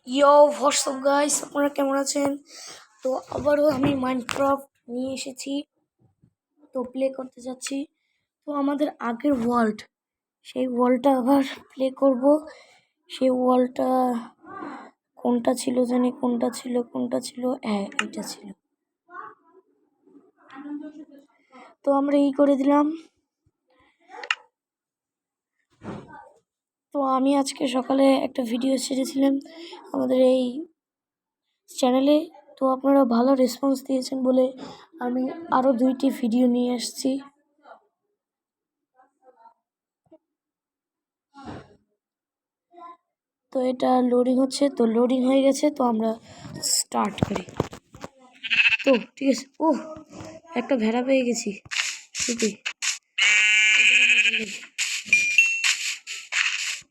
ইয়ো WhatsApp guys, আপনারা কেমন আছেন? তো আবারও আমি মাইনক্রাফট নিয়ে এসেছি, তো প্লে করতে যাচ্ছি। তো আমাদের আগের ওয়ার্ল্ড, সেই ওয়ার্ল্ডটা আবার প্লে করব। সেই ওয়ার্ল্ডটা কোনটা ছিল জানি, কোনটা ছিল, হ্যাঁ এটা ছিল। তো আমরা এই করে দিলাম। তো আমি আজকে সকালে একটা ভিডিও ছেড়েছিলাম আমাদের এই চ্যানেলে, তো আপনারা ভালো রেসপন্স দিয়েছেন বলে আমি আরও 2টি ভিডিও নিয়ে আসছি। তো এটা লোডিং হচ্ছে, তো লোডিং হয়ে গেছে, তো আমরা স্টার্ট করি। তো ঠিক আছে। একটা ভেড়া পেয়ে গেছি।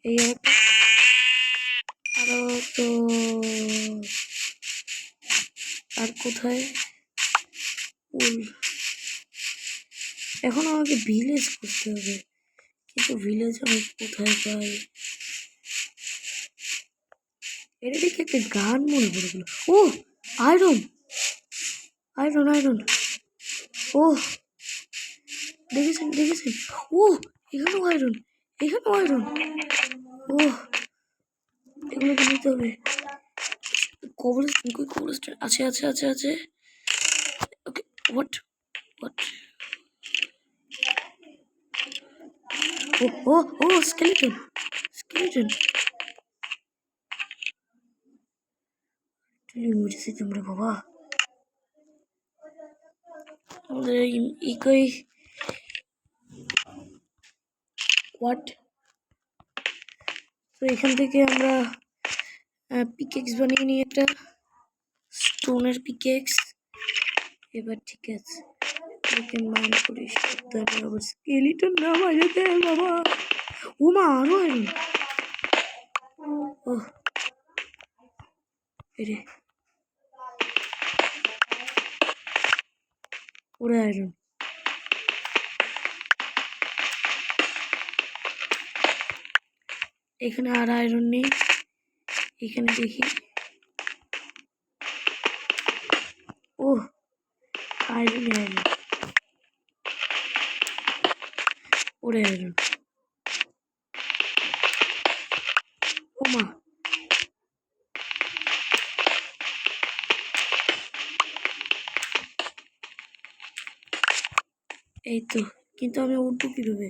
এই একটা আরো, তো আর কোথায় এখন আমাকে ভিলেজ করতে হবে, কিন্তু ভিলেজ আমি কোথায় পাই? এটা দেখে একটা গান মনে পড়ে গেল। আয়রন আয়রন আয়রন দেখেছেন? এখানেও আয়রন, এগুলোকে নিতে হবে। কবলস্টোন আছে। ওকে, হোয়াট স্কেলেটন মরেছি তোমরা বাবা। আমাদের ইকোই হোয়াট। তো এখান থেকে আমরা পিকেক্স বানিয়ে নিই, একটা স্টোনের পিকেক্স। এবার ঠিক আছে, মাইন্ড করিস, আবার স্কেলিটন না বাজাতে বাবা। মা আরো আয়রন। এরে ওরে আয়রন। এখানে আর আয়রন নেই, এখানে দেখি। আয়রন ওরে আয়রন। মা এই তো, কিন্তু আমি উঠবো কিভাবে?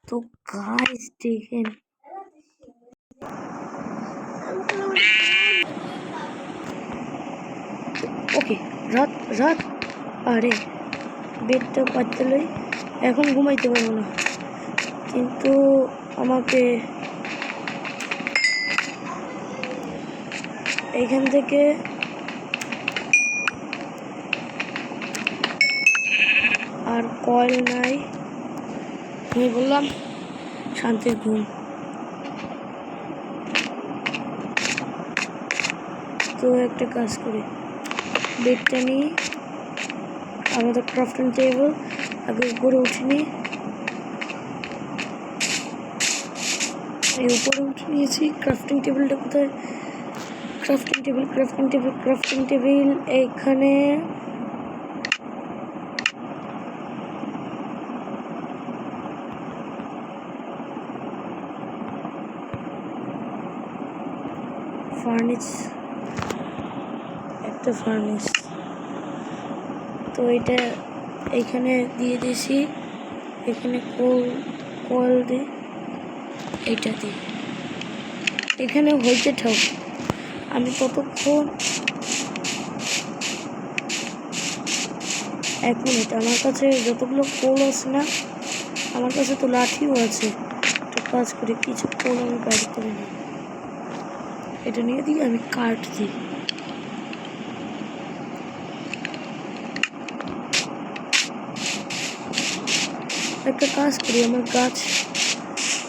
তো গাইস দেখেন, ওকে রাত আরে বেডটা পাততে লই, এখন ঘুমাইতে পারবো না, কিন্তু আমাকে এইখান থেকে আর কয়েল নাই, আমি বললাম শান্তির ঘুম। তো একটা কাজ করি, বেডটা নিই, আমাদের ক্রাফটিং টেবিল আগে উপরে উঠিনি, এই উপরে উঠে নিয়েছি। ক্রাফটিং টেবিলটা কোথায়? ক্রাফটিং টেবিল এইখানে। একটা ফার্নেস, তো এটা এইখানে দিয়ে দিয়েছি। এখানে কল দিই, এইটা দিই, এখানে হইতে থাক। আমি ততক্ষণ 1 মিনিট, আমার কাছে যতগুলো কোল আছে না, আমার কাছে তো লাঠিও আছে, তো কাজ করে কিছু কোল আমি বাইরে করে নিই, এটা নিয়ে দিই, আমি কাঠ দিই। একটা কাজ করি, আমার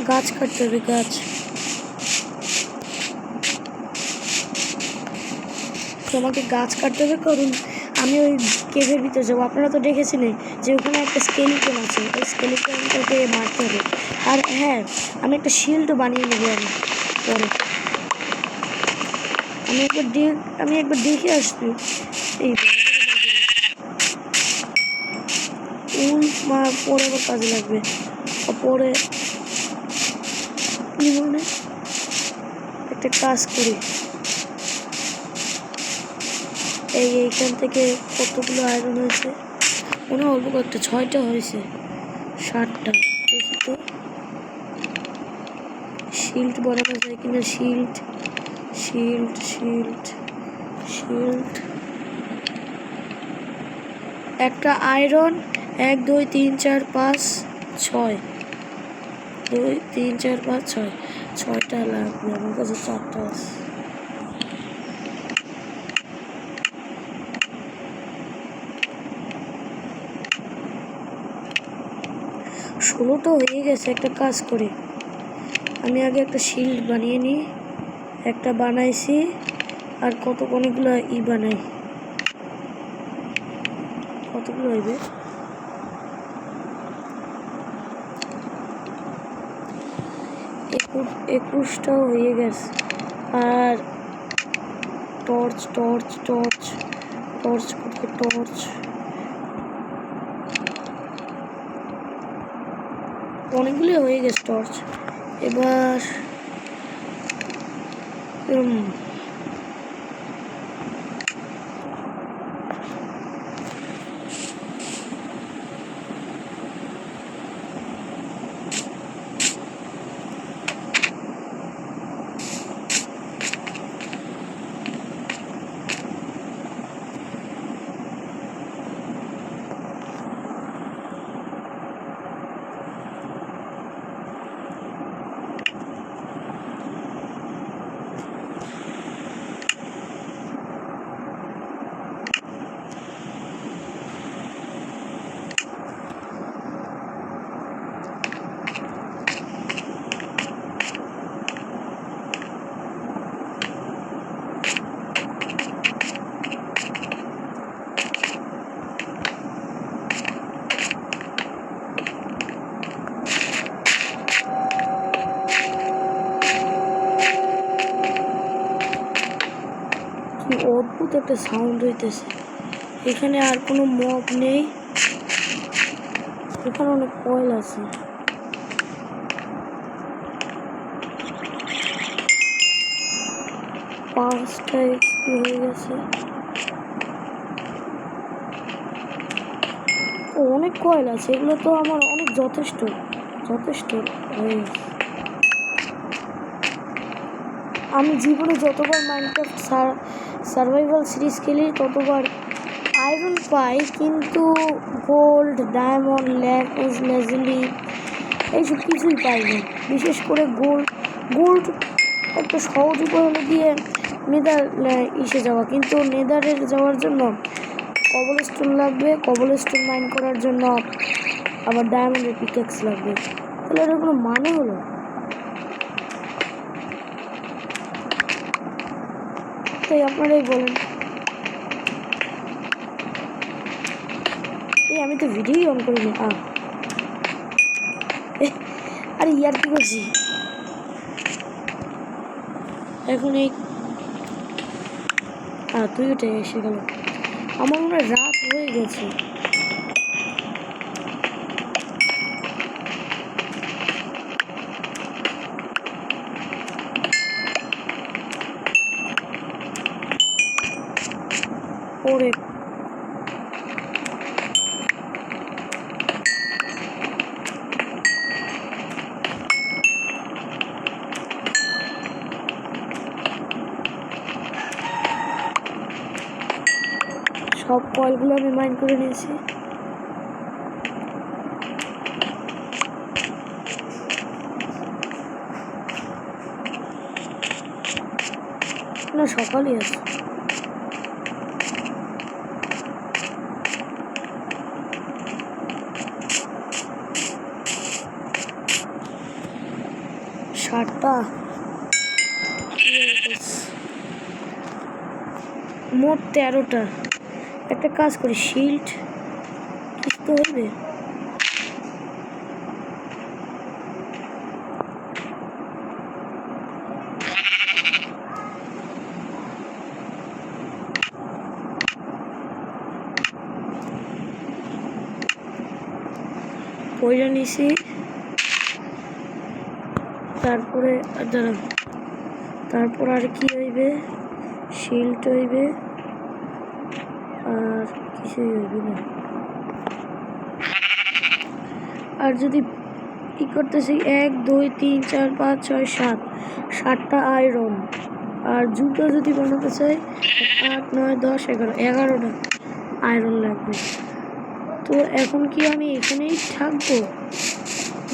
গাছ কাটতে হবে, গাছ। তো আমাকে গাছ কাটতে হবে, কারণ আমি ওই কেভের ভিতরে যাবো। আপনারা তো দেখেছিলেন যে ওখানে একটা স্কেলিটন আছে, ওই স্কেলিটনটাকে মারতে হবে। আর হ্যাঁ, আমি একটা শিল্ডও বানিয়ে নেবো আমি পরে। আমি একবার দেখে আসবি এই পরে আবার কাজে লাগবে। পরে কি মানে একটা কাজ করি, এইখান থেকে কতগুলো আয়রন হয়েছে মনে অল্প কয়েকটা, 6টা হয়েছে, 7টা। দেখি তো শিল্ড বানানো যায় কিনা। শিল্ড শিল্ড শিল্ড শিল্ড একটা আয়রন 1 2 3 4 5 6, 2 3 4 5 6, 6টা লাগবে। আমার কাছে 4টা আছে। ষোলোটা হয়ে গেছে। একটা কাজ করে আমি আগে একটা শিল্ড বানিয়ে নিই। একটা বানাইছি, আর অনেকগুলো বানাই। কতগুলো হইবে? 21টা হয়ে গেছে। আর torch torch torch torch torch অনেকগুলো হয়ে গেছে টর্চ। এবার অদ্ভুত একটা সাউন্ড হইতেছে। এখানে আর কোনো মব নেই, এখানে অনেক কয়েল আছে। পাঁচটা এক্সপি হয়ে গেছে। অনেক কয়েল আছে, এগুলো তো আমার অনেক যথেষ্ট হয়ে গেছে। আমি জীবনে যতবার মাইনক্রাফট সার্ভাইভাল সিরিজ খেলি ততবার আয়রন পাই, কিন্তু গোল্ড, ডায়মন্ড, লেজেন্ডারি এইসব কিছুই পাই না। বিশেষ করে গোল্ড একটা সহজ উপায় হলো গিয়ে নেদার যাওয়া, কিন্তু নেদারের যাওয়ার জন্য কবলস্টোন লাগবে, কবলস্টোন মাইন করার জন্য আবার ডায়মন্ডের পিকেক্স লাগবে। তাহলে এটার কোনো মানে হলো? তাই আপনারাই বলেন। আমি তো ভিডিওই অন করিনি। আরে ইয়ার কি করছি এখন? এই তুই উঠে এসে গেল। আমার মনে হয় রাত হয়ে গেছে। ওরে সব কলগুলো আমি মাইন করে নিয়েছি। না, সকালই আছে। সাতটা মোট 13টা। একটা কাজ করি, শিল্ড কিছু হইবে। পয়সা নিছি, তারপরে দাঁড়ান, তারপর আর কি হইবে, শিল্ড হইবে, আর কিছুই হইবে না। আর যদি কি করতেছি 1 2 3 4 5 6 7 7টা আয়রন, আর জুতো যদি বানাতে চাই 8 9 10 11টা আয়রন লাগবে। তো এখন কি আমি এখানেই থাকবো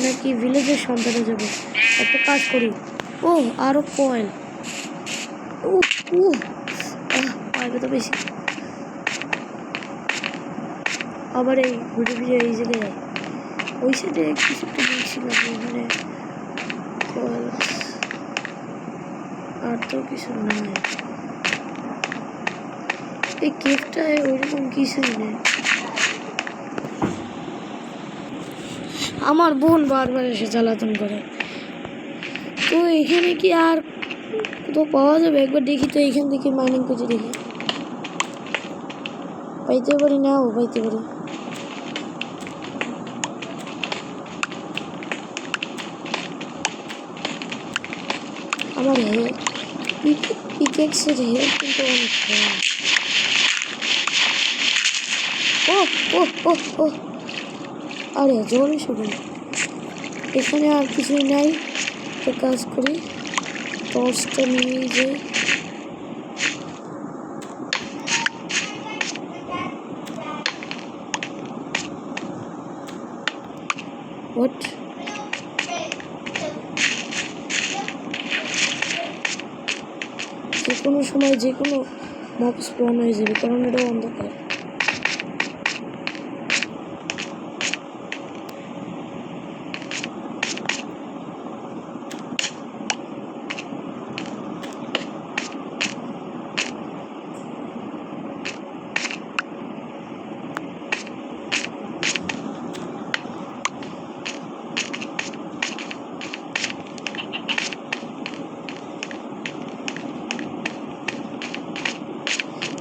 নাকি ভিলেজের সন্ধানে যাবো? একটা কাজ করি, ও আরো কয়েল, পাইবে তো বেশি। আবার এই ঘুরে ফিরে এই জায়গায় যাই, ওই সাইডে কিছু একটা দেখছিলাম ওখানে কয়েল, আর তো কিছু নাই এই কেকটায়, ওইরকম কিছুই নেই। আমার বোন বারবার এসে জ্বালাতন করে। তো এখানে কি আর কোথাও পাওয়া যাবে? একবার দেখি তো, এইখান থেকে মাইনিং করে দেখি, পাইতে পারি না, ও পাইতে পারি। আমার পিকেক্সের হেল্প কিন্তু অনেক কম। ও আরে জল শুরু, এখানে আর কিছুই নাই। তো কাজ করি, টর্চটা নিয়ে যাই। হোয়াট, যে কোনো সময় যে কোনো মব স্পন হয়ে যাবে, কারণ এটা অন্ধকার।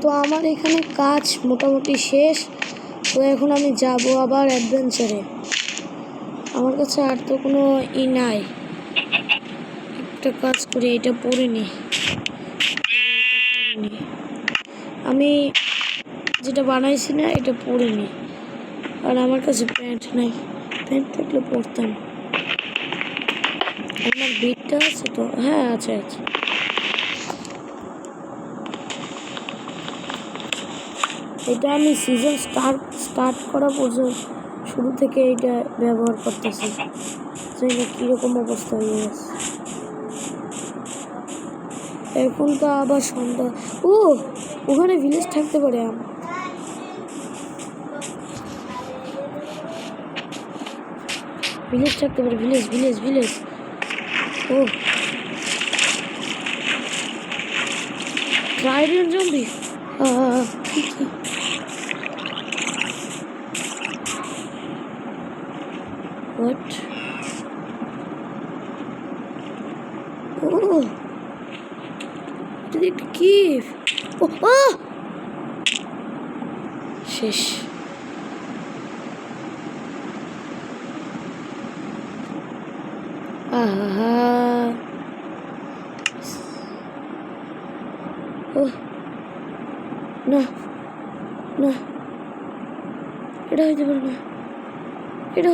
তো আমার এখানে কাজ মোটামুটি শেষ। তো এখন আমি যাব আবার অ্যাডভেঞ্চারে। আমার কাছে আর তো কোনো নাই। একটা কাজ করি, এটা পরে নি। আমি যেটা বানাইছি না, এটা পরে নি। আর আমার কাছে প্যান্ট নাই, প্যান্ট থাকলে পরতাম। আমার বেডটা আছে তো, হ্যাঁ আছে। এটা আমি সিজন স্টার্ট করা পর্যন্ত শুরু থেকে এটা ব্যবহার করতেছি, জানি না কীরকম অবস্থা হয়ে গেছে। এখন তো আবার সন্ধ্যা, ওখানে ভিলেজ থাকতে পারে। ভিলেজ থাকতে পারে, ভিলেজ। Trident zombie, What? এটা একটা কিফ। শেষ। আহা, না এটা হইতে পারে না, এটা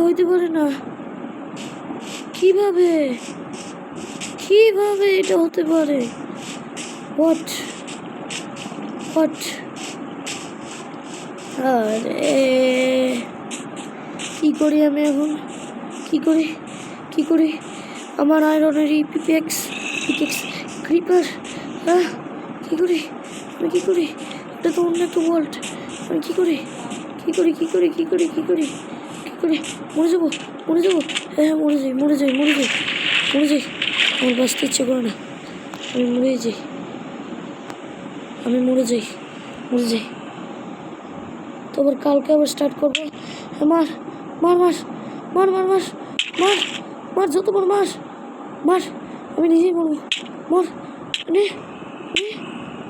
হইতে পারে না। কিভাবে এটা হতে পারে? হোয়াট আরে কি করি আমি এখন? কি করি? আমার আয়রনের পিকেক্স ক্রিপার, কি করি? এটা তো অন্য একটা ওয়ার্ল্ড। আমি কি করি? মরে যাবো। হ্যাঁ মরে যাই। আমার বাঁচতে ইচ্ছে করে না, আমি মরে যাই। আমি মরে যাই। তো আবার কালকে আবার স্টার্ট করবো। মার মার মার মার মার মার মার মার যত মার মার মার, আমি নিজেই মরবো। মর নে নে।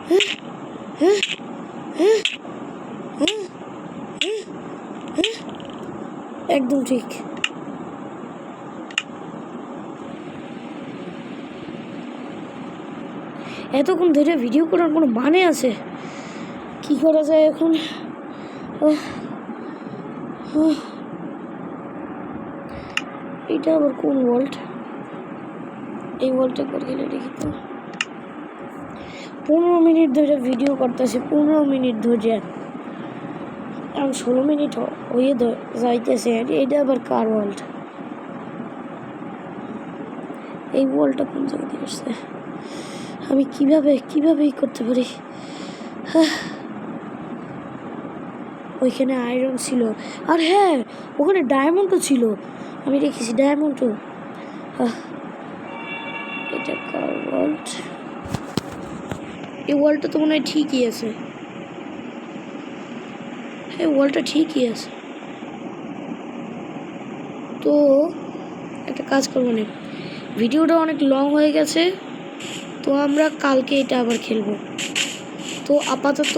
হ্যাঁ হ্যাঁ হ্যাঁ হ্যাঁ হ্যাঁ হ্যাঁ, একদম ঠিক। এতক্ষণ ধরে ভিডিও করার কোনো মানে আছে? কি করা যায় এখন? এটা আবার কোন ওয়ার্ল্ড? এই ওয়ার্ল্ডটা একবার গেলে দেখি তো। 15 মিনিট ধরে ভিডিও করতেছে, 15 মিনিট ধরে, এখন 16 মিনিট হয়ে যাইতেছে। এটা আবার কার ওয়ার্ল্ড? এই ওয়ার্ল্ডটা কোন জায়গা থেকে আসছে? আমি কিভাবে করতে পারি? ওইখানে আয়রন ছিল, আর হ্যাঁ ওখানে ডায়মন্ডও ছিল, আমি রেখেছি ডায়মন্ডও। এটা কার ওয়ার্ল্ড? এই ওয়ার্ল্ডটা তো মনে হয় ঠিকই আছে। হ্যাঁ ওয়ার্ল্ডটা ঠিকই আছে। তো একটা কাজ করবো না, ভিডিওটা অনেক লং হয়ে গেছে, তো আমরা কালকে এটা আবার খেলবো। তো আপাতত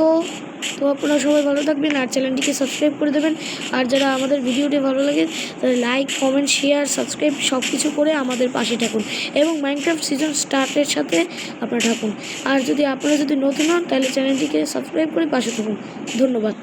তো আপনারা সবাই ভালো থাকবেন আর চ্যানেলটিকে সাবস্ক্রাইব করে দেবেন। আর যারা আমাদের ভিডিওটি ভালো লাগে তারা লাইক, কমেন্ট, শেয়ার, সাবস্ক্রাইব সব কিছু করে আমাদের পাশে থাকুন এবং মাইনক্রাফট সিজন স্টার্টের সাথে আপনারা থাকুন। আর যদি আপনারা নতুন হন তাহলে চ্যানেলটিকে সাবস্ক্রাইব করে পাশে থাকুন। ধন্যবাদ।